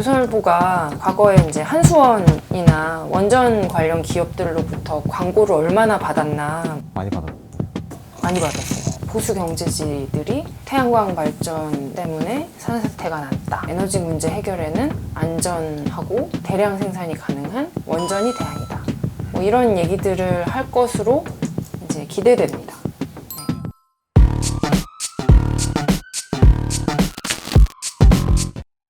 조선일보가 과거에 이제 한수원이나 원전 관련 기업들로부터 광고를 얼마나 받았나. 많이 받았죠. 많이 받았어요. 보수 경제지들이 태양광 발전 때문에 산사태가 났다. 에너지 문제 해결에는 안전하고 대량 생산이 가능한 원전이 대안이다. 뭐 이런 얘기들을 할 것으로 이제 기대됩니다.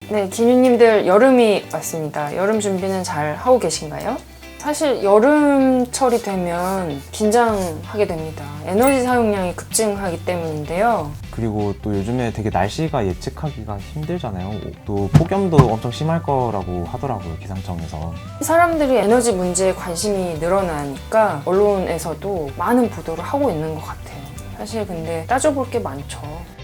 네, 기뉴님들 여름이 왔습니다. 여름 준비는 잘 하고 계신가요? 사실 여름철이 되면 긴장하게 됩니다. 에너지 사용량이 급증하기 때문인데요. 그리고 또 요즘에 되게 날씨가 예측하기가 힘들잖아요. 또 폭염도 엄청 심할 거라고 하더라고요, 기상청에서. 사람들이 에너지 문제에 관심이 늘어나니까 언론에서도 많은 보도를 하고 있는 것 같아요. 사실 근데 따져볼 게 많죠.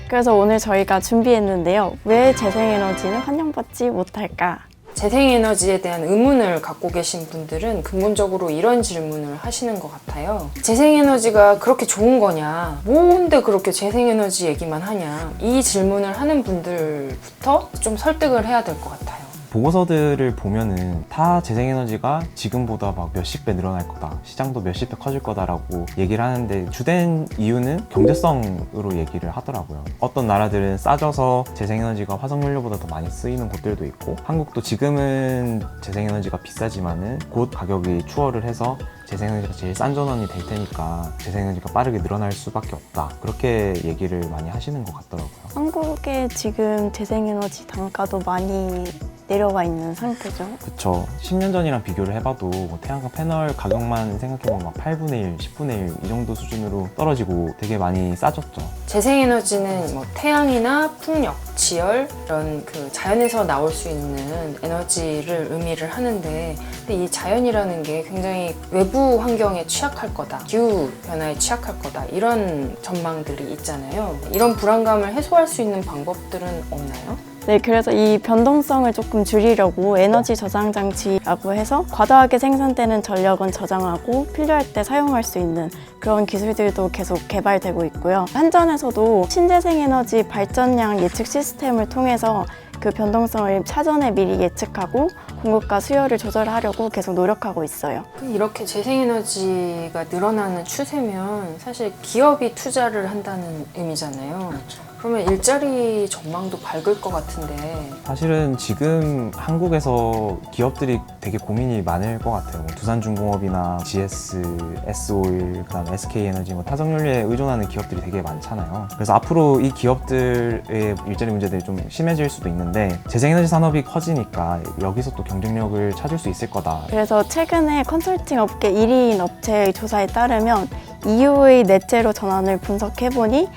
그래서 오늘 저희가 준비했는데요. 왜 재생에너지는 환영받지 못할까? 재생에너지에 대한 의문을 갖고 계신 분들은 근본적으로 이런 질문을 하시는 것 같아요. 재생에너지가 그렇게 좋은 거냐? 뭔데 그렇게 재생에너지 얘기만 하냐? 이 질문을 하는 분들부터 좀 설득을 해야 될 것 같아요. 보고서들을 보면은 다 재생에너지가 지금보다 막 몇십 배 늘어날 거다, 시장도 몇십 배 커질 거다라고 얘기를 하는데 주된 이유는 경제성으로 얘기를 하더라고요. 어떤 나라들은 싸져서 재생에너지가 화석연료보다 더 많이 쓰이는 곳들도 있고, 한국도 지금은 재생에너지가 비싸지만은 곧 가격이 추월을 해서 재생에너지가 제일 싼 전원이 될 테니까 재생에너지가 빠르게 늘어날 수밖에 없다, 그렇게 얘기를 많이 하시는 것 같더라고요. 한국에 지금 재생에너지 단가도 많이 내려와 있는 상태죠. 그쵸. 10년 전이랑 비교를 해봐도 뭐 태양광 패널 가격만 생각해보면 막 8분의 1, 10분의 1 이 정도 수준으로 떨어지고 되게 많이 싸졌죠. 재생에너지는 뭐 태양이나 풍력, 지열 이런 그 자연에서 나올 수 있는 에너지를 의미를 하는데, 근데 이 자연이라는 게 굉장히 외부 환경에 취약할 거다, 기후 변화에 취약할 거다, 이런 전망들이 있잖아요. 이런 불안감을 해소할 수 있는 방법들은 없나요? 네, 그래서 이 변동성을 조금 줄이려고 에너지 저장 장치라고 해서 과다하게 생산되는 전력은 저장하고 필요할 때 사용할 수 있는 그런 기술들도 계속 개발되고 있고요. 한전에서도 신재생 에너지 발전량 예측 시스템을 통해서 그 변동성을 사전에 미리 예측하고 공급과 수요를 조절하려고 계속 노력하고 있어요. 이렇게 재생에너지가 늘어나는 추세면 사실 기업이 투자를 한다는 의미잖아요. 그러면 일자리 전망도 밝을 것 같은데. 사실은 지금 한국에서 기업들이 되게 고민이 많을 것 같아요. 뭐 두산중공업이나 GS, S오일, 그다음 SK에너지, 뭐 타석연료에 의존하는 기업들이 되게 많잖아요. 그래서 앞으로 이 기업들의 일자리 문제들이 좀 심해질 수도 있는데, 재생에너지 산업이 커지니까 여기서 또 경쟁력을 찾을 수 있을 거다. 그래서 최근에 컨설팅 업계 1위인 업체의 조사에 따르면 EU의 넷제로 전환을 분석해보니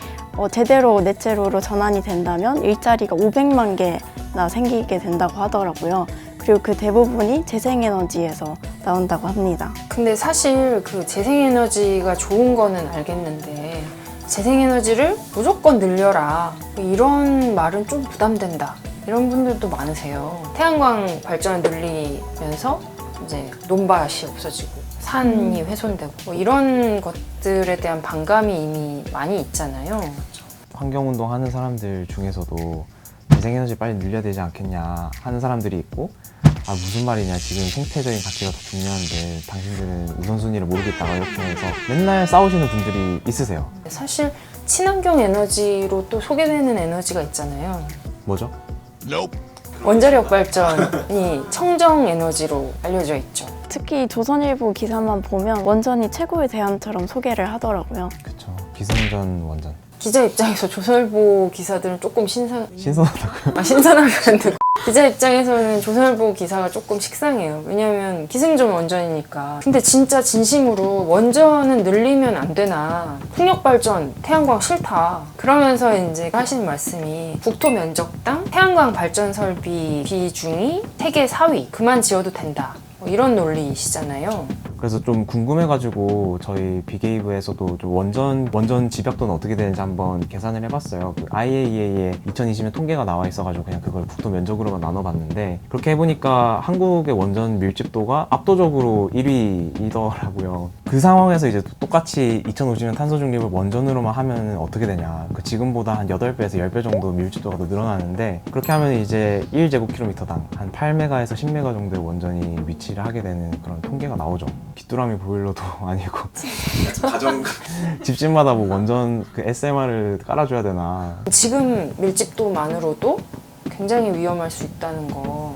제대로 넷제로로 전환이 된다면 일자리가 500만 개나 생기게 된다고 하더라고요. 그리고 그 대부분이 재생에너지에서 나온다고 합니다. 근데 사실 그 재생에너지가 좋은 거는 알겠는데 재생에너지를 무조건 늘려라, 이런 말은 좀 부담된다, 이런 분들도 많으세요. 태양광 발전을 늘리면서 이제 논밭이 없어지고 산이 훼손되고 뭐 이런 것들에 대한 반감이 이미 많이 있잖아요. 환경운동 하는 사람들 중에서도 재생에너지 빨리 늘려야 되지 않겠냐 하는 사람들이 있고, 무슨 말이냐, 지금 생태적인 가치가 더 중요한데 당신들은 우선순위를 모르겠다가 이렇게 해서 맨날 싸우시는 분들이 있으세요. 사실 친환경 에너지로 또 소개되는 에너지가 있잖아요. 뭐죠? 원자력 발전이 청정 에너지로 알려져 있죠. 특히 조선일보 기사만 보면 원전이 최고의 대안처럼 소개를 하더라고요. 그쵸. 기승전 원전. 기자 입장에서 조선일보 기사들은 조금 신선하다고요? 신선하면 기자 입장에서는 조선일보 기사가 조금 식상해요. 왜냐면 기승전 원전이니까. 근데 진짜 진심으로 원전은 늘리면 안 되나, 풍력 발전, 태양광 싫다, 그러면서 이제 하시는 말씀이 국토 면적당 태양광 발전 설비 비중이 세계 4위, 그만 지어도 된다, 뭐 이런 논리시잖아요. 그래서 좀 궁금해가지고 저희 비게이브에서도 좀 원전 집약도는 어떻게 되는지 한번 계산을 해봤어요. 그 IAEA의 2020년 통계가 나와 있어가지고 그냥 그걸 국토 면적으로만 나눠봤는데, 그렇게 해보니까 한국의 원전 밀집도가 압도적으로 1위이더라고요. 그 상황에서 이제 똑같이 2050년 탄소 중립을 원전으로만 하면 어떻게 되냐. 그 지금보다 한 8배에서 10배 정도 밀집도가 더 늘어나는데 그렇게 하면 이제 1제곱킬로미터당 한 8메가에서 10메가 정도의 원전이 위치를 하게 되는 그런 통계가 나오죠. 귀뚜라미 보일러도 아니고 가정 집집마다 뭐 원전 그 SMR을 깔아줘야 되나. 지금 밀집도만으로도 굉장히 위험할 수 있다는 거.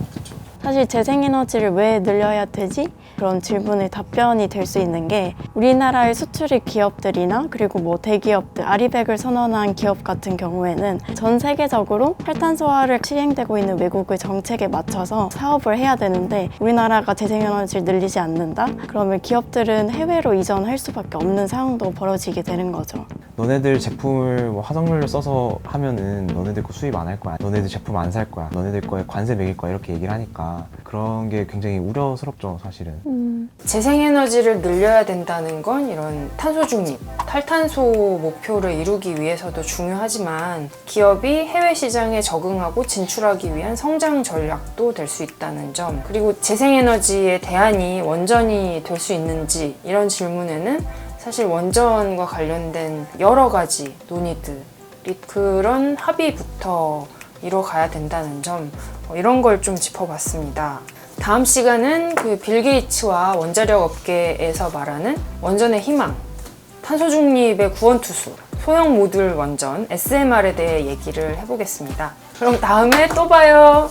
사실 재생에너지를 왜 늘려야 되지? 그런 질문에 답변이 될 수 있는 게 우리나라의 수출입 기업들이나 그리고 뭐 대기업들, 아리백을 선언한 기업 같은 경우에는 전 세계적으로 탈탄소화를 시행되고 있는 외국의 정책에 맞춰서 사업을 해야 되는데 우리나라가 재생에너지를 늘리지 않는다? 그러면 기업들은 해외로 이전할 수밖에 없는 상황도 벌어지게 되는 거죠. 너네들 제품을 뭐 화석연료 써서 하면은 너네들 거 수입 안 할 거야. 너네들 제품 안 살 거야. 너네들 거에 관세 매길 거야. 이렇게 얘기를 하니까 그런 게 굉장히 우려스럽죠, 사실은. 재생에너지를 늘려야 된다는 건 이런 탄소 중립, 탈탄소 목표를 이루기 위해서도 중요하지만 기업이 해외 시장에 적응하고 진출하기 위한 성장 전략도 될 수 있다는 점, 그리고 재생에너지의 대안이 원전이 될 수 있는지 이런 질문에는 사실 원전과 관련된 여러 가지 논의들이 그런 합의부터 이뤄가야 된다는 점, 이런 걸 좀 짚어봤습니다. 다음 시간은 그 빌 게이츠와 원자력 업계에서 말하는 원전의 희망, 탄소 중립의 구원투수, 소형 모듈 원전 SMR에 대해 얘기를 해보겠습니다. 그럼 다음에 또 봐요.